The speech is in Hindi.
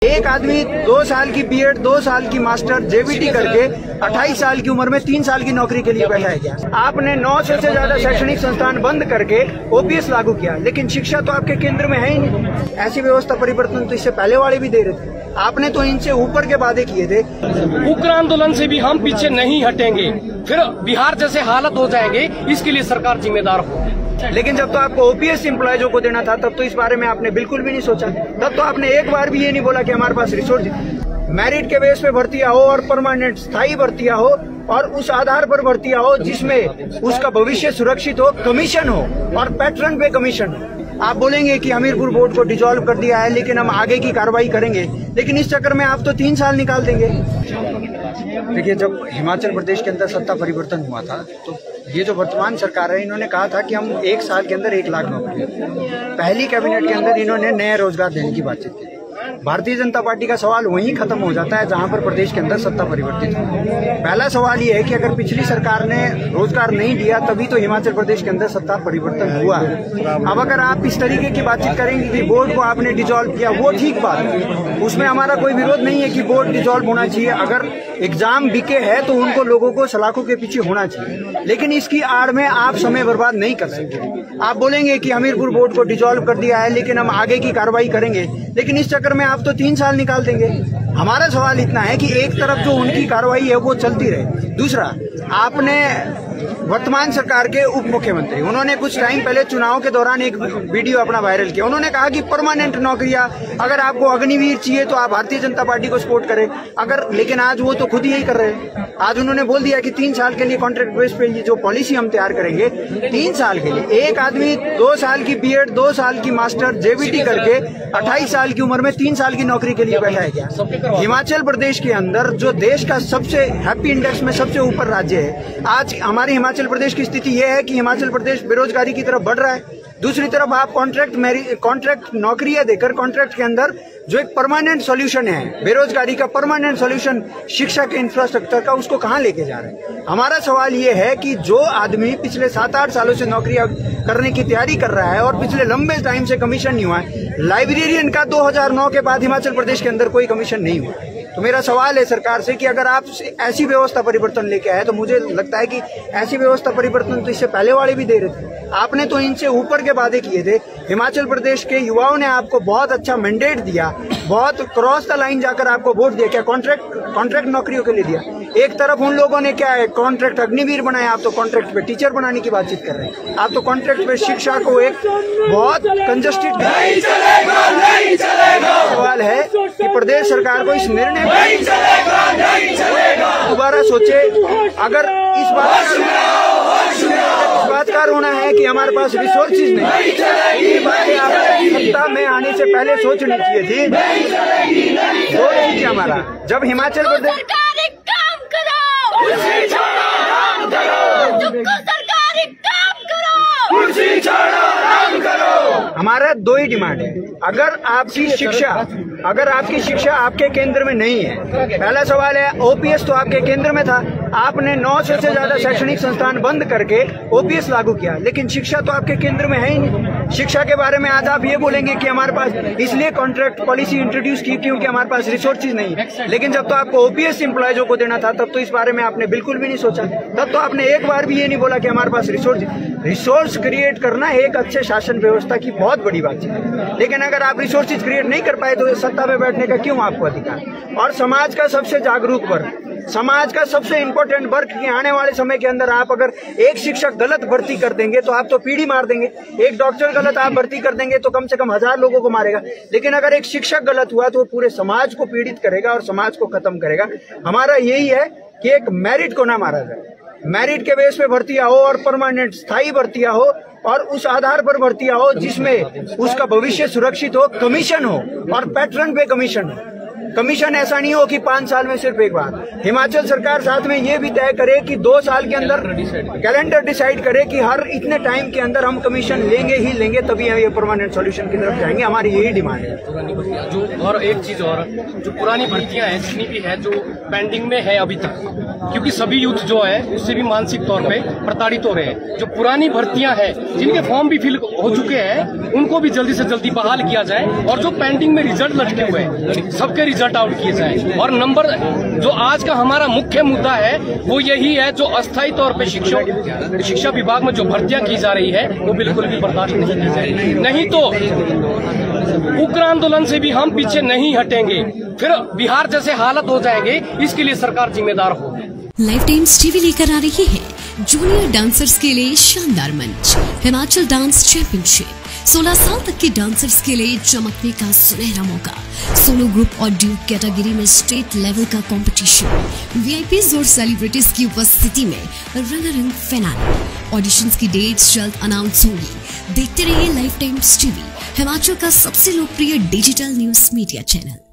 एक आदमी 2 साल की बीएड, 2 साल की मास्टर, जेबीटी करके 28 साल की उम्र में 3 साल की नौकरी के लिए बैठा है। आपने 900 से ज्यादा शैक्षणिक संस्थान बंद करके ओपीएस लागू किया, लेकिन शिक्षा तो आपके केंद्र में है ही नहीं। ऐसी व्यवस्था परिवर्तन तो इससे पहले वाले भी दे रहे थे। आपने तो इनसे ऊपर के वादे किए थे। उग्र आंदोलन से भी हम पीछे नहीं हटेंगे, फिर बिहार जैसे हालत हो जाएंगे, इसके लिए सरकार जिम्मेदार हो। लेकिन जब तो आपको ओपीएस एम्प्लॉयजों को देना था, तब तो इस बारे में आपने बिल्कुल भी नहीं सोचा। तब तो आपने एक बार भी ये नहीं बोला कि हमारे पास रिसोर्स, मेरिट के बेस पे भर्तियां हो और परमानेंट स्थायी भर्तियां हो और उस आधार पर भर्तियां हो जिसमें उसका भविष्य सुरक्षित हो, कमीशन हो और पैटर्न पे कमीशन हो। आप बोलेंगे कि हमीरपुर बोर्ड को डिसॉल्व कर दिया है, लेकिन हम आगे की कार्रवाई करेंगे, लेकिन इस चक्कर में आप तो 3 साल निकाल देंगे। देखिए, जब हिमाचल प्रदेश के अंदर सत्ता परिवर्तन हुआ था, तो ये जो वर्तमान सरकार है, इन्होंने कहा था कि हम 1 साल के अंदर 1 लाख नौकरी। पहली कैबिनेट के अंदर इन्होंने नए रोजगार देने की बातचीत की। भारतीय जनता पार्टी का सवाल वहीं खत्म हो जाता है जहां पर प्रदेश के अंदर सत्ता परिवर्तित हो। पहला सवाल ये है कि अगर पिछली सरकार ने रोजगार नहीं दिया, तभी तो हिमाचल प्रदेश के अंदर सत्ता परिवर्तन हुआ है। अब अगर आप इस तरीके की बातचीत करेंगे कि बोर्ड को आपने डिसॉल्व किया, वो ठीक बात है, उसमें हमारा कोई विरोध नहीं है कि बोर्ड डिसॉल्व होना चाहिए। अगर एग्जाम बिके है तो उनको लोगों को सलाखों के पीछे होना चाहिए, लेकिन इसकी आड़ में आप समय बर्बाद नहीं कर सकते। आप बोलेंगे कि हमीरपुर बोर्ड को डिसॉल्व कर दिया है, लेकिन हम आगे की कार्रवाई करेंगे, लेकिन इस चक्कर में आप तो 3 साल निकाल देंगे। हमारा सवाल इतना है कि एक तरफ जो उनकी कार्रवाई है वो चलती रहे, दूसरा आपने वर्तमान सरकार के उप मुख्यमंत्री, उन्होंने कुछ टाइम पहले चुनाव के दौरान एक वीडियो अपना वायरल किया। उन्होंने कहा कि परमानेंट नौकरियां, अगर आपको अग्निवीर चाहिए तो आप भारतीय जनता पार्टी को सपोर्ट करें, अगर, लेकिन आज वो तो खुद यही कर रहे हैं। आज उन्होंने बोल दिया कि 3 साल के लिए कॉन्ट्रैक्ट बेस पे ये जो पॉलिसी हम तैयार करेंगे, 3 साल के लिए। एक आदमी 2 साल की बीएड, 2 साल की मास्टर, जेबीटी करके 28 साल की उम्र में 3 साल की नौकरी के लिए बैठा है क्या? हिमाचल प्रदेश के अंदर जो देश का सबसे हैप्पी इंडेक्स में सबसे ऊपर राज्य है, आज हमारे हिमाचल प्रदेश की स्थिति यह है कि हिमाचल प्रदेश बेरोजगारी की तरफ बढ़ रहा है। दूसरी तरफ आप कॉन्ट्रैक्ट नौकरियां देकर कॉन्ट्रैक्ट के अंदर जो एक परमानेंट सॉल्यूशन है बेरोजगारी का, परमानेंट सॉल्यूशन शिक्षा के इंफ्रास्ट्रक्चर का, उसको कहां लेके जा रहे हैं? हमारा सवाल ये है कि जो आदमी पिछले 7-8 सालों से नौकरियां करने की तैयारी कर रहा है और पिछले लंबे टाइम से कमीशन नहीं हुआ है, लाइब्रेरियन का 2009 के बाद हिमाचल प्रदेश के अंदर कोई कमीशन नहीं हुआ। तो मेरा सवाल है सरकार से कि अगर आप ऐसी व्यवस्था परिवर्तन लेके आए, तो मुझे लगता है कि ऐसी व्यवस्था परिवर्तन तो इससे पहले वाले भी दे रहे थे। आपने तो इनसे ऊपर के वादे किए थे। हिमाचल प्रदेश के युवाओं ने आपको बहुत अच्छा मैंडेट दिया, बहुत क्रॉस द लाइन जाकर आपको वोट दिया। क्या कॉन्ट्रैक्ट नौकरियों के लिए दिया? एक तरफ उन लोगों ने क्या है, कॉन्ट्रैक्ट अग्निवीर बनाया, आप तो कॉन्ट्रैक्ट पे टीचर बनाने की बातचीत कर रहे हैं। आप तो कॉन्ट्रैक्ट पे शिक्षा को एक बहुत कंजस्टेड सवाल है कि प्रदेश सरकार को इस निर्णय दोबारा सोचे। अगर इस बात का रोना है कि हमारे पास रिसोर्सेज नहीं, ये बात सत्ता में आने से पहले सोचनी चाहिए थी। सोच लीजिए, हमारा जब हिमाचल प्रदेश हमारा 2 ही डिमांड है। अगर आपकी शिक्षा आपके केंद्र में नहीं है, पहला सवाल है, ओपीएस तो आपके केंद्र में था, आपने 900 से ज्यादा शैक्षणिक संस्थान बंद करके ओपीएस लागू किया, लेकिन शिक्षा तो आपके केंद्र में है ही नहीं। शिक्षा के बारे में आज आप ये बोलेंगे कि हमारे पास इसलिए कॉन्ट्रैक्ट पॉलिसी इंट्रोड्यूस की क्योंकि हमारे पास रिसोर्सेज नहीं, लेकिन जब तो आपको ओपीएस एम्प्लॉयजों को देना था, तब तो इस बारे में आपने बिल्कुल भी नहीं सोचा। तब तो आपने एक बार भी ये नहीं बोला कि हमारे पास रिसोर्स क्रिएट करना एक अच्छे शासन व्यवस्था की बहुत बड़ी बात है। लेकिन अगर आप रिसोर्सेज क्रिएट नहीं कर पाए तो सत्ता में बैठने का क्यों आपको अधिकार? और समाज का सबसे जागरूक वर्ग, समाज का सबसे इम्पोर्टेंट वर्ग के आने वाले समय के अंदर आप अगर एक शिक्षक गलत भर्ती कर देंगे तो आप तो पीढ़ी मार देंगे। एक डॉक्टर गलत आप भर्ती कर देंगे तो कम से कम 1000 लोगों को मारेगा, लेकिन अगर एक शिक्षक गलत हुआ तो वो पूरे समाज को पीड़ित करेगा और समाज को खत्म करेगा। हमारा यही है कि एक मेरिट को ना मारा जाए, मेरिट के बेस पे भर्तियां हो और परमानेंट स्थायी भर्तियां हो और उस आधार पर भर्तियां हो जिसमें उसका भविष्य सुरक्षित हो, कमीशन हो और पैटर्न पे कमीशन हो। कमीशन ऐसा नहीं हो कि 5 साल में सिर्फ एक बार। हिमाचल सरकार साथ में ये भी तय करे कि 2 साल के अंदर कैलेंडर डिसाइड करे कि हर इतने टाइम के अंदर हम कमीशन लेंगे ही लेंगे, तभी ये परमानेंट सॉल्यूशन की तरफ जाएंगे। हमारी यही डिमांड है। जो और एक चीज और, जो पुरानी भर्तियां हैं जितनी भी है जो पेंडिंग में है अभी तक, क्योंकि सभी यूथ जो है उससे भी मानसिक तौर पे प्रताड़ित हो रहे हैं। जो पुरानी भर्तियां हैं जिनके फॉर्म भी फिल हो चुके हैं उनको भी जल्दी से जल्दी बहाल किया जाए, और जो पेंडिंग में रिजल्ट लटके हुए हैं सबके रिजल्ट आउट किए जाए। और नंबर जो आज का हमारा मुख्य मुद्दा है वो यही है, जो अस्थायी तौर पे शिक्षा विभाग में जो भर्तियां की जा रही है वो बिल्कुल भी बर्दाश्त नहीं की जाएगी। नहीं तो उग्र आंदोलन से भी हम पीछे नहीं हटेंगे, फिर बिहार जैसे हालत हो जाएंगे, इसके लिए सरकार जिम्मेदार हो। लाइफ टाइम्स टीवी लेकर आ रही है जूनियर डांसर्स के लिए शानदार मंच, हिमाचल डांस चैंपियनशिप। 16 साल तक के डांसर्स के लिए चमकने का सुनहरा मौका, सोलो ग्रुप और ड्यूट कैटेगरी में स्टेट लेवल का कंपटीशन, वीआईपीज और सेलिब्रिटीज की उपस्थिति में रंगारंग फिनाले। ऑडिशंस की डेट्स जल्द अनाउंस होंगी। देखते रहिए लाइफ टाइम्स टीवी, हिमाचल का सबसे लोकप्रिय डिजिटल न्यूज मीडिया चैनल।